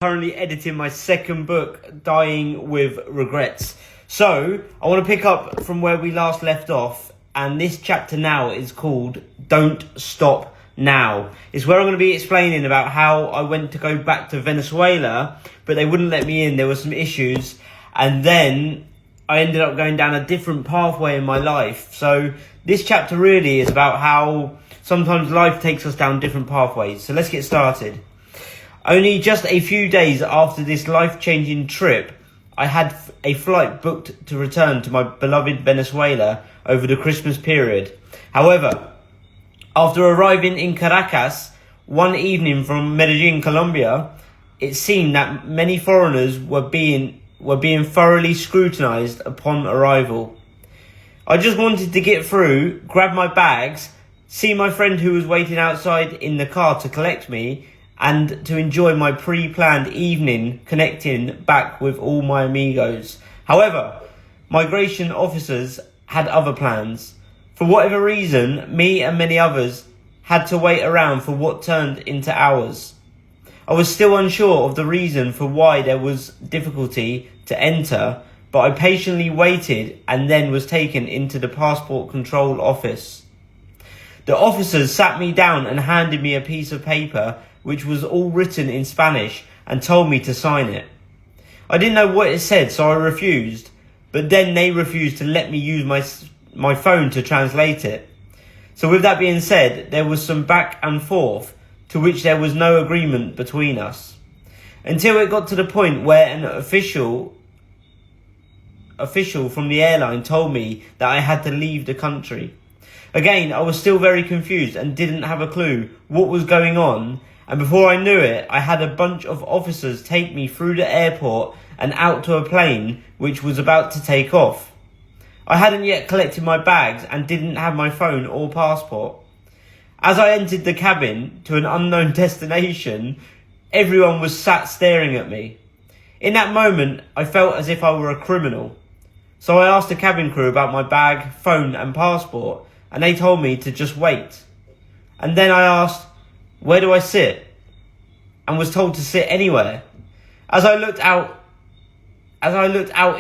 Currently editing my second book, Dying with Regrets. So, I want to pick up from where we last left off, and this chapter now is called Don't Stop Now. It's where I'm going to be explaining about how I went to go back to Venezuela, but they wouldn't let me in. There were some issues, and then I ended up going down a different pathway in my life. So, this chapter really is about how sometimes life takes us down different pathways. So, let's get started. Only just a few days after this life-changing trip, I had a flight booked to return to my beloved Venezuela over the Christmas period. However, after arriving in Caracas one evening from Medellin, Colombia, it seemed that many foreigners were being thoroughly scrutinized upon arrival. I just wanted to get through, grab my bags, see my friend who was waiting outside in the car to collect me, and to enjoy my pre-planned evening connecting back with all my amigos. However, migration officers had other plans. For whatever reason, me and many others had to wait around for what turned into hours. I was still unsure of the reason for why there was difficulty to enter, but I patiently waited and then was taken into the passport control office. The officers sat me down and handed me a piece of paper which was all written in Spanish, and told me to sign it. I didn't know what it said, so I refused, but then they refused to let me use my phone to translate it. So with that being said, there was some back and forth, to which there was no agreement between us. Until it got to the point where an official from the airline told me that I had to leave the country. Again, I was still very confused and didn't have a clue what was going on. And before I knew it, I had a bunch of officers take me through the airport and out to a plane which was about to take off. I hadn't yet collected my bags and didn't have my phone or passport. As I entered the cabin to an unknown destination, everyone was sat staring at me. In that moment, I felt as if I were a criminal. So I asked the cabin crew about my bag, phone and passport, and they told me to just wait. And then I asked, "Where do I sit?" and was told to sit anywhere. As I looked out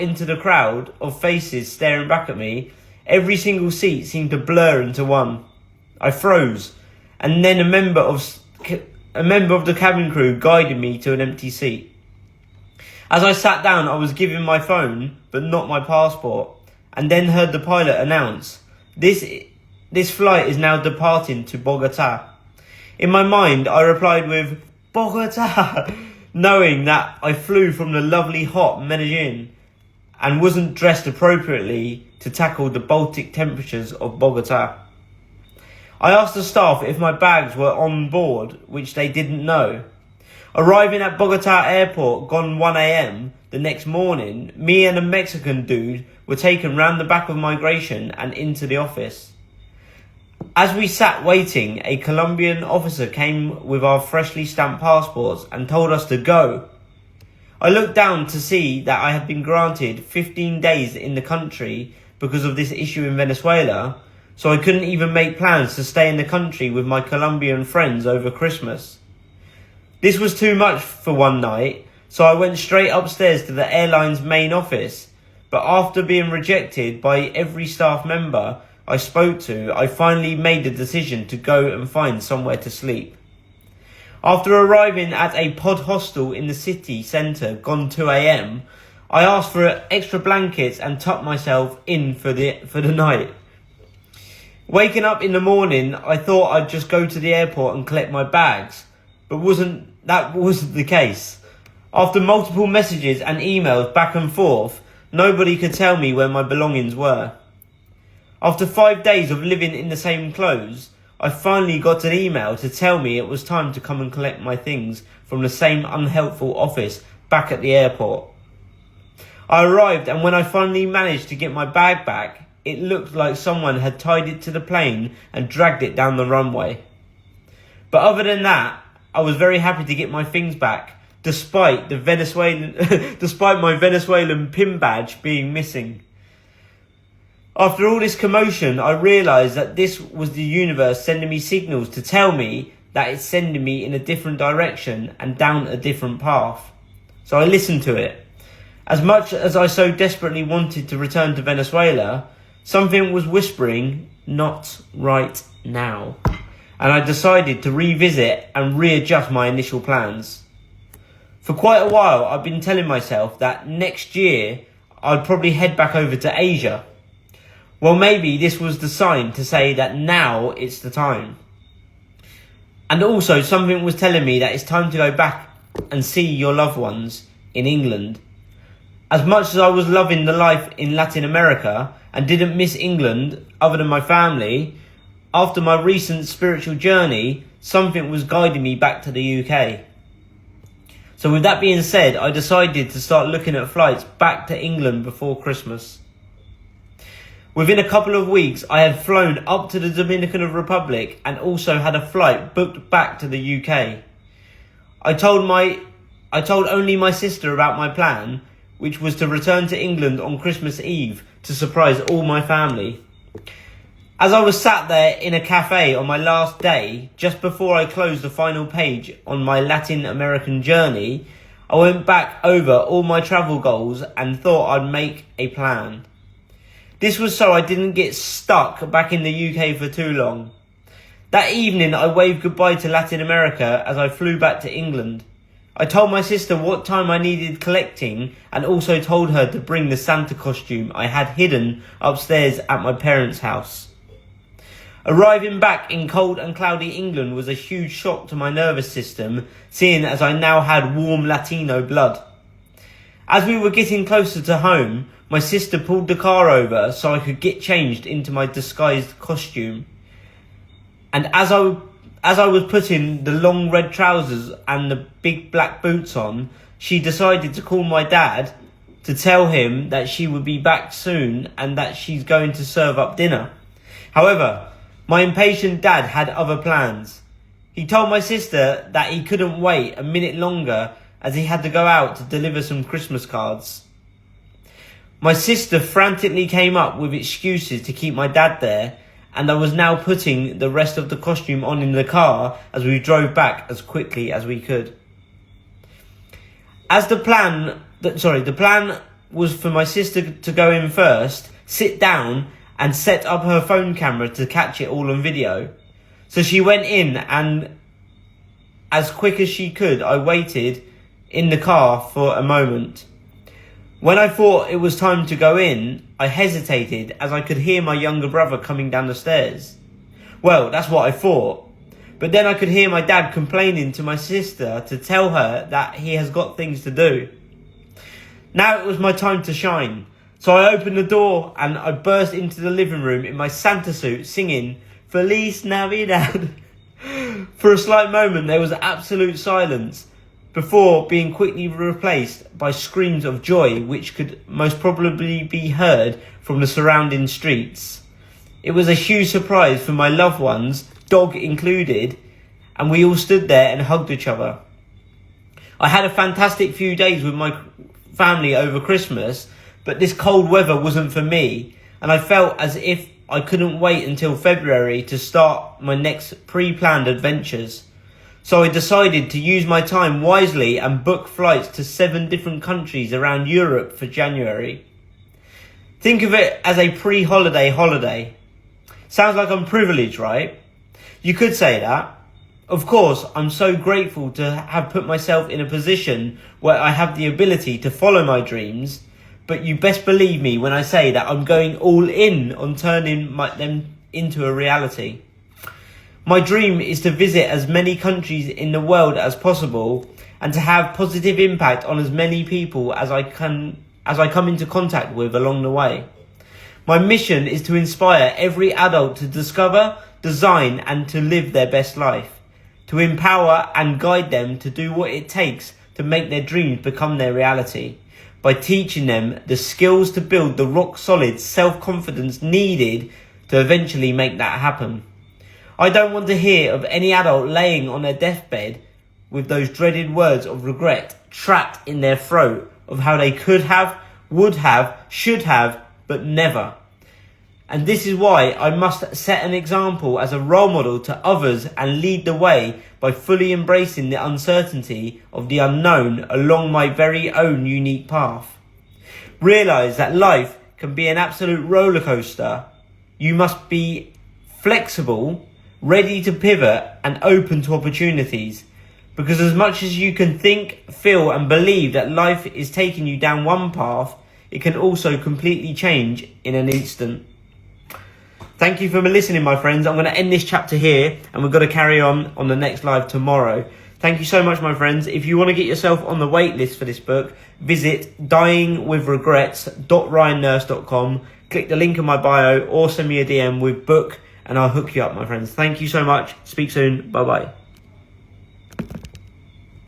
into the crowd of faces staring back at me, every single seat seemed to blur into one. I froze, and then a member of the cabin crew guided me to an empty seat. As I sat down, I was given my phone, but not my passport, and then heard the pilot announce, This flight is now departing to Bogota." In my mind, I replied with, "Bogota," knowing that I flew from the lovely hot Medellin and wasn't dressed appropriately to tackle the Baltic temperatures of Bogota. I asked the staff if my bags were on board, which they didn't know. Arriving at Bogota airport gone 1 a.m. the next morning, me and a Mexican dude were taken round the back of migration and into the office. As we sat waiting, a Colombian officer came with our freshly stamped passports and told us to go. I looked down to see that I had been granted 15 days in the country because of this issue in Venezuela, so I couldn't even make plans to stay in the country with my Colombian friends over Christmas. This was too much for one night, so I went straight upstairs to the airline's main office, but after being rejected by every staff member I spoke to, I finally made the decision to go and find somewhere to sleep. After arriving at a pod hostel in the city centre gone 2 a.m, I asked for extra blankets and tucked myself in for the night. Waking up in the morning, I thought I'd just go to the airport and collect my bags, but that wasn't the case. After multiple messages and emails back and forth, nobody could tell me where my belongings were. After 5 days of living in the same clothes, I finally got an email to tell me it was time to come and collect my things from the same unhelpful office back at the airport. I arrived, and when I finally managed to get my bag back, it looked like someone had tied it to the plane and dragged it down the runway. But other than that, I was very happy to get my things back, despite my Venezuelan PIN badge being missing. After all this commotion, I realised that this was the universe sending me signals to tell me that it's sending me in a different direction and down a different path. So I listened to it. As much as I so desperately wanted to return to Venezuela, something was whispering, not right now. And I decided to revisit and readjust my initial plans. For quite a while, I've been telling myself that next year, I'd probably head back over to Asia. Well, maybe this was the sign to say that now it's the time. And also, something was telling me that it's time to go back and see your loved ones in England. As much as I was loving the life in Latin America and didn't miss England other than my family, after my recent spiritual journey, something was guiding me back to the UK. So with that being said, I decided to start looking at flights back to England before Christmas. Within a couple of weeks, I had flown up to the Dominican Republic and also had a flight booked back to the UK. I told only my sister about my plan, which was to return to England on Christmas Eve to surprise all my family. As I was sat there in a cafe on my last day, just before I closed the final page on my Latin American journey, I went back over all my travel goals and thought I'd make a plan. This was so I didn't get stuck back in the UK for too long. That evening I waved goodbye to Latin America as I flew back to England. I told my sister what time I needed collecting and also told her to bring the Santa costume I had hidden upstairs at my parents' house. Arriving back in cold and cloudy England was a huge shock to my nervous system, seeing as I now had warm Latino blood. As we were getting closer to home, my sister pulled the car over so I could get changed into my disguised costume. And as I was putting the long red trousers and the big black boots on, she decided to call my dad to tell him that she would be back soon and that she's going to serve up dinner. However, my impatient dad had other plans. He told my sister that he couldn't wait a minute longer as he had to go out to deliver some Christmas cards. My sister frantically came up with excuses to keep my dad there, and I was now putting the rest of the costume on in the car as we drove back as quickly as we could. The plan was for my sister to go in first, sit down, and set up her phone camera to catch it all on video. So she went in, and as quick as she could, I waited in the car for a moment. When I thought it was time to go in, I hesitated as I could hear my younger brother coming down the stairs. Well, that's what I thought. But then I could hear my dad complaining to my sister to tell her that he has got things to do. Now it was my time to shine. So I opened the door and I burst into the living room in my Santa suit singing Feliz Navidad. For a slight moment there was absolute silence before being quickly replaced by screams of joy which could most probably be heard from the surrounding streets. It was a huge surprise for my loved ones, dog included, and we all stood there and hugged each other. I had a fantastic few days with my family over Christmas, but this cold weather wasn't for me, and I felt as if I couldn't wait until February to start my next pre-planned adventures. So I decided to use my time wisely and book flights to 7 different countries around Europe for January. Think of it as a pre-holiday holiday. Sounds like I'm privileged, right? You could say that. Of course, I'm so grateful to have put myself in a position where I have the ability to follow my dreams, but you best believe me when I say that I'm going all in on turning them into a reality. My dream is to visit as many countries in the world as possible and to have positive impact on as many people as I come into contact with along the way. My mission is to inspire every adult to discover, design and to live their best life, to empower and guide them to do what it takes to make their dreams become their reality, by teaching them the skills to build the rock-solid self-confidence needed to eventually make that happen. I don't want to hear of any adult laying on their deathbed with those dreaded words of regret trapped in their throat of how they could have, would have, should have, but never. And this is why I must set an example as a role model to others and lead the way by fully embracing the uncertainty of the unknown along my very own unique path. Realise that life can be an absolute roller coaster. You must be flexible, ready to pivot and open to opportunities. Because as much as you can think, feel and believe that life is taking you down one path, it can also completely change in an instant. Thank you for listening, my friends. I'm going to end this chapter here and we're going to carry on the next live tomorrow. Thank you so much, my friends. If you want to get yourself on the wait list for this book, visit dyingwithregrets.ryannurse.com. Click the link in my bio or send me a DM with book and I'll hook you up, my friends. Thank you so much. Speak soon. Bye-bye.